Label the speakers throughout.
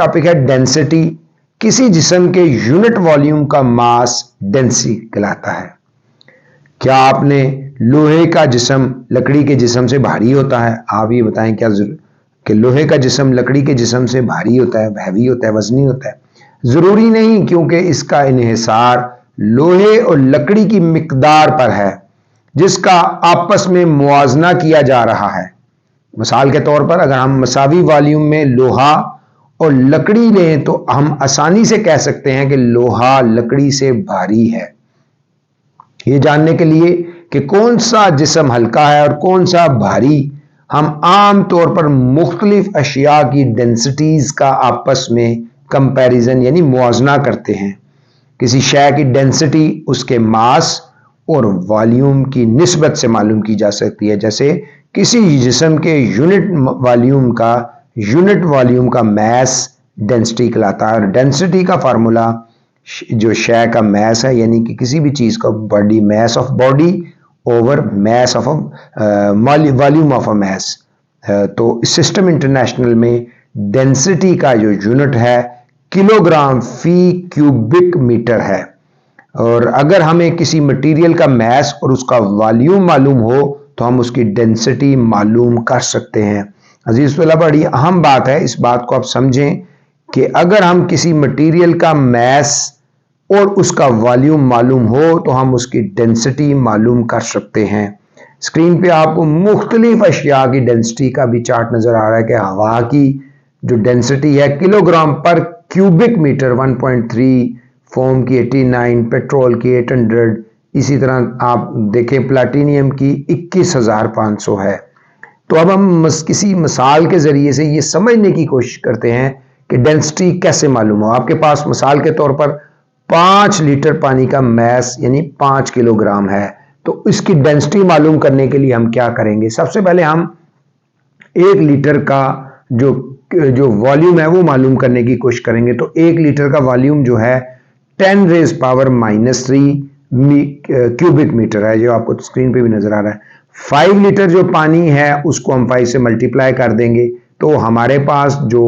Speaker 1: Topic है density. किसी जिस्म के यूनिट वॉल्यूम का मास डेंसिटी कहलाता है। क्या आपने लोहे का जिस्म लकड़ी के जिस्म से भारी होता है? आप ये बताएं क्या जरूर कि लोहे का जिस्म लकड़ी के जिस्म से भारी होता है, हैवी होता है, वजनी होता है? जरूरी नहीं, क्योंकि इसका इन्हिसार लोहे और लकड़ी की मिकदार पर है जिसका आपस में मुआवजा किया जा रहा है। मिसाल के तौर पर अगर हम मसावी वॉल्यूम में लोहा और लकड़ी लें तो हम आसानी से कह सकते हैं कि लोहा लकड़ी से भारी है। ये जानने के लिए कि कौन सा जिस्म हल्का है और कौन सा भारी, हम आम तौर पर मुख्तलिफ अशिया की डेंसिटीज का आपस में कंपैरिजन यानी मुआवजा करते हैं। किसी शय की डेंसिटी उसके मास और वॉल्यूम की निस्बत से मालूम की जा सकती है। जैसे किसी जिस्म के यूनिट वॉल्यूम का मैस डेंसिटी कहलाता है। और डेंसिटी का फार्मूला जो शय का मैस है, यानी कि किसी भी चीज का body, mass of body over mass of volume of a mass. तो सिस्टम इंटरनेशनल में डेंसिटी का जो यूनिट है किलोग्राम फी क्यूबिक मीटर है। और अगर हमें किसी मटेरियल का मैस और उसका वॉल्यूम मालूम हो तो हम उसकी डेंसिटी मालूम कर सकते हैं। अजीज तलबा, बड़ी अहम बात है, इस बात को आप समझें कि अगर हम किसी मटेरियल का मैस और उसका वॉल्यूम मालूम हो तो हम उसकी डेंसिटी मालूम कर सकते हैं। स्क्रीन पे आपको मुख्तलिफ अशिया की डेंसिटी का भी चार्ट नजर आ रहा है कि हवा की जो डेंसिटी है किलोग्राम पर क्यूबिक मीटर 1.3, फोम की 89, पेट्रोल की 800, इसी तरह आप देखें प्लाटीनियम की 21,500 है। तो अब हम किसी मिसाल के जरिए से ये समझने की कोशिश करते हैं कि डेंसिटी कैसे मालूम हो। आपके पास मिसाल के तौर पर 5 लीटर पानी का मैस यानी 5 किलोग्राम है, तो इसकी डेंसिटी मालूम करने के लिए हम क्या करेंगे? सबसे पहले हम 1 लीटर का जो वॉल्यूम है वो मालूम करने की कोशिश करेंगे। तो 1 लीटर का वॉल्यूम जो है 10⁻³ क्यूबिक मीटर है, जो आपको स्क्रीन पे भी नजर आ रहा है। 5 लीटर जो पानी है उसको हम 5 से मल्टीप्लाई कर देंगे तो हमारे पास जो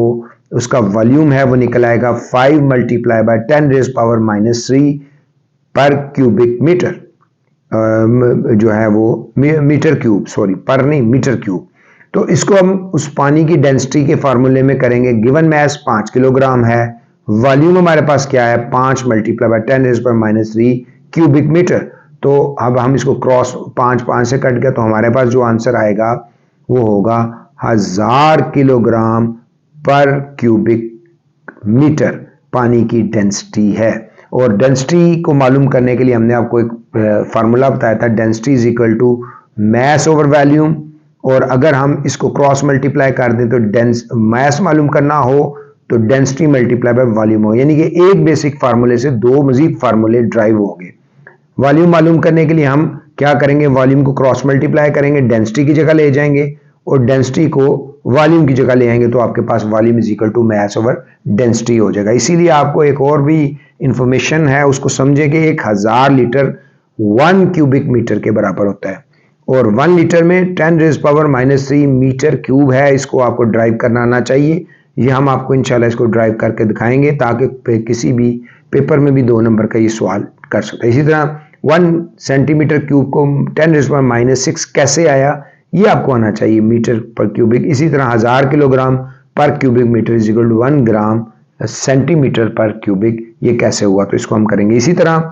Speaker 1: उसका वॉल्यूम है वो निकल आएगा 5 × 10⁻³ पर क्यूबिक मीटर, जो है वो मीटर क्यूब, सॉरी पर नहीं, मीटर क्यूब। तो इसको हम उस पानी की डेंसिटी के फार्मूले में करेंगे। गिवन मैस 5 किलोग्राम है, वॉल्यूम हमारे पास क्या है 5 × 10⁻³ क्यूबिक मीटर। तो अब हम इसको क्रॉस 5 से कट गया तो हमारे पास जो आंसर आएगा वो होगा 1000 किलोग्राम पर क्यूबिक मीटर पानी की डेंसिटी है। और डेंसिटी को मालूम करने के लिए हमने आपको एक फार्मूला बताया था, density is equal to mass over volume. और अगर हम इसको क्रॉस मल्टीप्लाई कर दें तो मैस मालूम करना हो तो डेंसिटी मल्टीप्लाई बाय वॉल्यूम हो, यानी कि एक बेसिक फार्मूले से 2 मजीद फार्मूले ड्राइव हो गए। वॉल्यूम मालूम करने के लिए हम क्या करेंगे? वॉल्यूम को क्रॉस मल्टीप्लाई करेंगे, डेंसिटी की जगह ले जाएंगे और डेंसिटी को वॉल्यूम की जगह ले आएंगे तो आपके पास volume is equal to mass over density हो जाएगा। इसीलिए आपको एक और भी इंफॉर्मेशन है, उसको समझे कि 1000 लीटर 1 क्यूबिक मीटर के बराबर होता है और 1 लीटर में 10⁻³ मीटर क्यूब है। इसको आपको ड्राइव करना आना चाहिए। ये हम आपको इंशाल्लाह इसको ड्राइव करके दिखाएंगे ताकि किसी भी पेपर में भी 2 नंबर का ये सवाल कर सकते हैं। इसी तरह 1 सेंटीमीटर क्यूब को 10⁻⁶ कैसे आया ये आपको आना चाहिए, मीटर पर क्यूबिक। इसी तरह 1000 किलोग्राम पर cubic metre is equal to 1 gram centimetre पर क्यूबिक, ये कैसे हुआ? तो इसको हम करेंगे। इसी तरह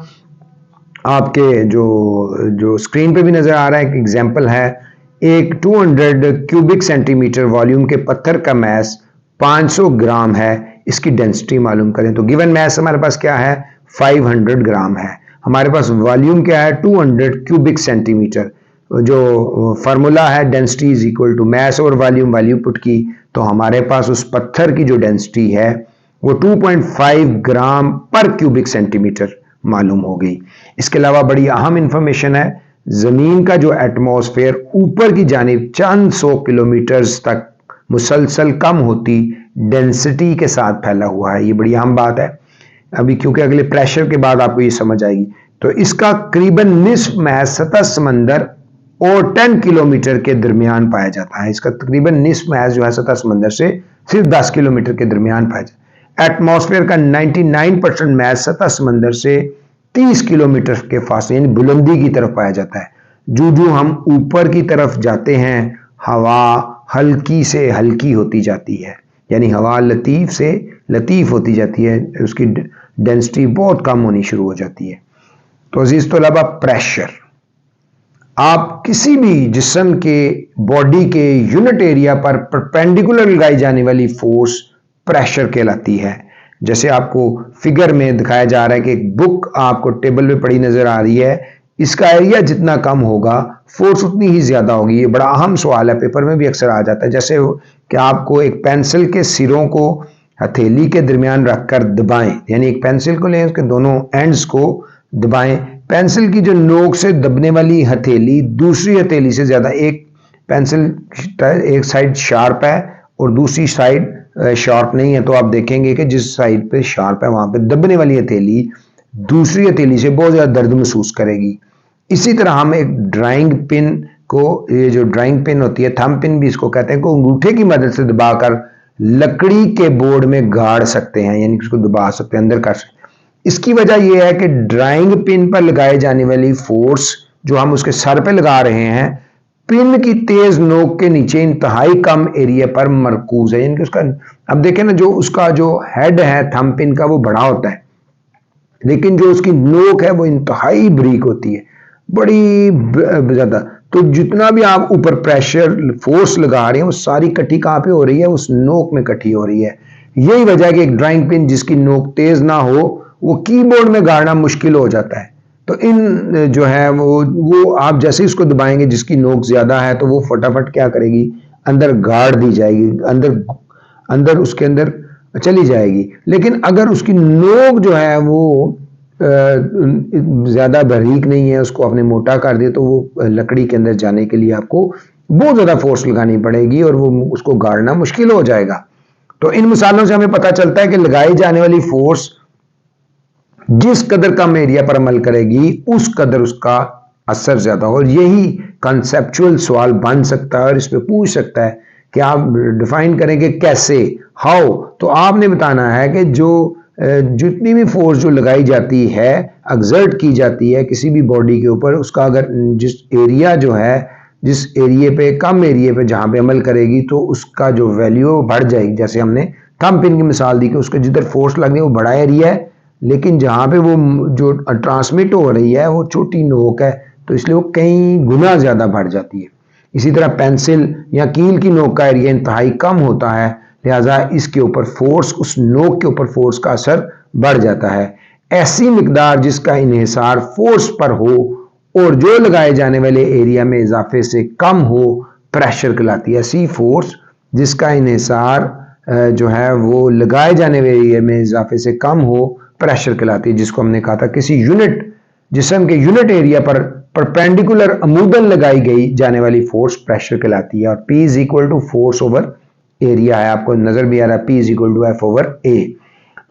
Speaker 1: आपके जो स्क्रीन पे भी नजर आ रहा है एक एग्जांपल है, एक 200 क्यूबिक सेंटीमीटर वॉल्यूम के पत्थर का मैस 500 ग्राम है, इसकी डेंसिटी मालूम करें। तो गिवन मैस हमारे पास क्या है 500 ग्राम है, हमारे पास वॉल्यूम क्या है 200 क्यूबिक सेंटीमीटर। जो फार्मूला है density is equal to mass और वॉल्यूम, वैल्यू पुट की तो हमारे पास उस पत्थर की जो डेंसिटी है वो 2.5 ग्राम पर क्यूबिक सेंटीमीटर मालूम हो गई। इसके अलावा बड़ी अहम इंफॉर्मेशन है, जमीन का जो एटमॉस्फेयर ऊपर की जानिब चंद 100 किलोमीटर तक मुसलसल कम होती डेंसिटी के साथ फैला हुआ है। ये बड़ी अहम बात है अभी, क्योंकि अगले प्रेशर के बाद आपको ये समझ आएगी। तो इसका करीबन निस्फ महज सतह समंदर और 10 किलोमीटर के दरमियान पाया जाता है। इसका तकरीबन निस्फ महज जो है सतह समंदर से सिर्फ 10 किलोमीटर के दरमियान पाया जाता है। एटमॉस्फेयर का 99% मैस सतह समंदर से 30 किलोमीटर के फासले यानी बुलंदी की तरफ पाया जाता है। जो हम ऊपर की तरफ जाते हैं हवा हल्की से हल्की होती जाती है, यानी हवा लतीफ से लतीफ होती जाती है, उसकी डेंसिटी बहुत कम होनी शुरू हो जाती है। तो अजीज तलबा, प्रेशर आप किसी भी जिस्म के बॉडी के यूनिट एरिया पर परपेंडिकुलर लगाई जाने वाली फोर्स प्रेशर कहलाती है। जैसे आपको फिगर में दिखाया जा रहा है कि एक बुक आपको टेबल पे पड़ी नजर आ रही है, इसका एरिया जितना कम होगा फोर्स उतनी ही ज्यादा होगी। ये बड़ा अहम सवाल है, पेपर में भी अक्सर आ जाता है। जैसे कि आपको एक पेंसिल के सिरों को हथेली के दरमियान रखकर दबाएं, यानी एक पेंसिल को लें, उसके दोनों एंड्स को दबाएं। पेंसिल की जो नोक से दबने वाली हथेली दूसरी हथेली से ज्यादा, एक पेंसिल एक साइड शार्प है और दूसरी साइड शार्प नहीं है, तो आप देखेंगे कि जिस साइड पे शार्प है वहां पे दबने वाली हथेली दूसरी हथेली से बहुत ज्यादा दर्द महसूस करेगी। इसी तरह हम एक ड्राइंग पिन को, ये जो ड्राइंग पिन होती है, थंब पिन भी इसको कहते हैं, को अंगूठे की मदद से दबाकर लकड़ी के बोर्ड में गाड़ सकते हैं, यानी उसको दबा सकते हैं, अंदर कर सकते हैं। इसकी वजह यह है कि ड्राइंग पिन पर लगाए जाने वाली फोर्स जो हम उसके सर पे लगा रहे हैं, पिन की तेज नोक के नीचे इंतहाई कम एरिया पर मरकूज है, यानी कि उसका, अब देखें ना, जो उसका जो हेड है थंब पिन का वो बड़ा होता है, लेकिन जो उसकी नोक है वो इंतहाई बारीक होती है, बड़ी ज्यादा। तो जितना भी आप ऊपर प्रेशर फोर्स लगा रहे हैं वो सारी इकट्ठी कहां पे हो रही है, उस नोक में इकट्ठी हो रही है। यही वजह है कि एक ड्राइंग पिन जिसकी नोक तेज ना हो वो कीबोर्ड में गाड़ना मुश्किल हो जाता है। तो इन जो है वो आप जैसे इसको दबाएंगे, जिसकी नोक ज्यादा है तो वो फटाफट क्या करेगी, अंदर गाड़ दी जाएगी, अंदर उसके अंदर चली जाएगी। लेकिन अगर उसकी नोक जो है वो ज्यादा बारीक नहीं है, उसको आपने मोटा कर दिया, तो वो लकड़ी के अंदर जाने के लिए आपको बहुत ज्यादा फोर्स लगानी पड़ेगी और वो उसको गाड़ना मुश्किल हो जाएगा। तो इन मिसालों से हमें पता चलता है कि लगाई जाने वाली फोर्स जिस कदर कम एरिया पर अमल करेगी उस कदर उसका असर ज्यादा हो। और यही कंसेप्चुअल सवाल बन सकता है और इस पे पूछ सकता है कि आप डिफाइन करेंगे कैसे, हाउ। तो आपने बताना है कि जो जितनी भी फोर्स जो लगाई जाती है, एक्सर्ट की जाती है किसी भी बॉडी के ऊपर, उसका अगर जिस एरिया जो है, जिस एरिया पे, कम एरिया पे जहां पे अमल करेगी तो उसका जो वैल्यू बढ़ जाएगी। जैसे हमने थंब पिन की मिसाल दी कि उसके जिधर फोर्स लगनी है वो बड़ा एरिया है, लेकिन जहां पे वो जो ट्रांसमिट हो रही है वो छोटी नोक है, तो इसलिए वो कई गुना ज्यादा बढ़ जाती है। इसी तरह पेंसिल या कील की नोक का एरिया इंतहाई कम होता है, लिहाजा इसके ऊपर फोर्स, उस नोक के ऊपर फोर्स का असर बढ़ जाता है। ऐसी मिकदार जिसका इन्हिसार फोर्स पर हो और जो लगाए जाने वाले एरिया में इजाफे से कम हो, प्रेशर कहलाती है। ऐसी फोर्स जिसका इन्हिसार जो है वो लगाए जाने वाले एरिया में इजाफे से कम हो, प्रेशर कहलाती है, जिसको हमने कहा था किसी यूनिट जिस्म के यूनिट एरिया पर परपेंडिकुलर अमूदन लगाई गई जाने वाली फोर्स प्रेशर कहलाती है। और P is equal to force over area है, आपको नजर भी आ रहा है, P is equal to F over A।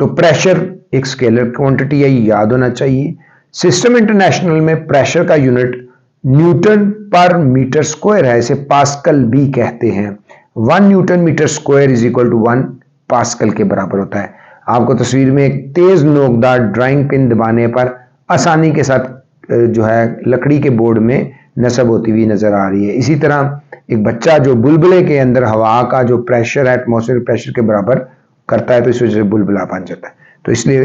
Speaker 1: तो प्रेशर एक स्केलर क्वांटिटी है, याद होना चाहिए। सिस्टम इंटरनेशनल में प्रेशर का यूनिट न्यूटन पर मीटर स्क्वायर है, इसे पास्कल भी कहते हैं। 1 newton metre square is equal to 1 pascal के बराबर होता है। आपको तस्वीर में एक तेज नोकदार ड्राइंग पिन दबाने पर आसानी के साथ जो है लकड़ी के बोर्ड में नस्ब होती हुई नजर आ रही है। इसी तरह एक बच्चा जो बुलबुले के अंदर हवा का जो प्रेशर है एटमॉस्फेरिक प्रेशर के बराबर करता है, तो इस वजह से बुलबुला बन जाता है। तो इसलिए